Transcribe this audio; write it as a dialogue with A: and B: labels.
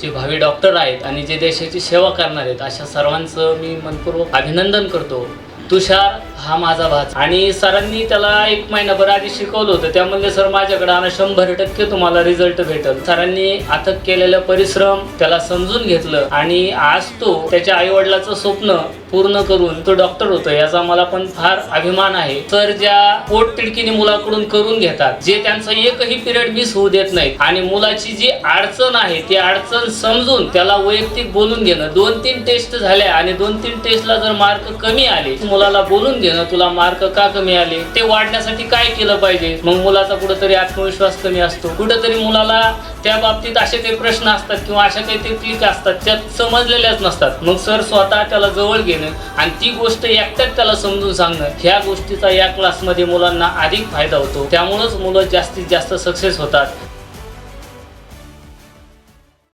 A: जे भावी डॉक्टर आहेत आणि जे देशाची सेवा करणार आहेत अशा सर्वांचं मी मनपूर्वक अभिनंदन करतो. तुषार हा माझा भाचा आणि सरांनी त्याला 1 महिनाभर आधी शिकवलं होतं. त्यामध्ये सर माझ्याकडे आणा 100% तुम्हाला रिझल्ट भेटेल. सरांनी अथक केलेलं परिश्रम त्याला समजून घेतलं आणि आज तो त्याच्या आईवडिलाचं स्वप्न पूर्ण करून तो डॉक्टर होतो याचा मला पण फार अभिमान आहे. सर ज्या पोटतिडकीने मुलाकडून करून घेतात, जे त्यांचा एकही पिरियड मिस होऊ देत नाहीत आणि मुलाची जी अडचण आहे ती अडचण समजून त्याला वैयक्तिक बोलून घेणं. 2-3 टेस्ट झाल्या आणि 2-3 टेस्टला जर मार्क कमी आले मुलाला बोलून घेणं, तुला मार्क का कमी आले, ते वाढण्यासाठी काय केलं पाहिजे. मग मुलाचा कुठेतरी आत्मविश्वास कमी असतो, कुठेतरी मुलाला त्या बाबतीत असे काही प्रश्न असतात किंवा अशा काही क्लिक असतात त्यात समजलेल्याच नसतात. मग सर स्वतः त्याला जवळ घेणं आणि ती गोष्ट एकट्यात त्याला समजून सांगणं, ह्या गोष्टीचा या क्लासमध्ये मुलांना अधिक फायदा होतो. त्यामुळेच मुलं जास्तीत जास्त सक्सेस होतात.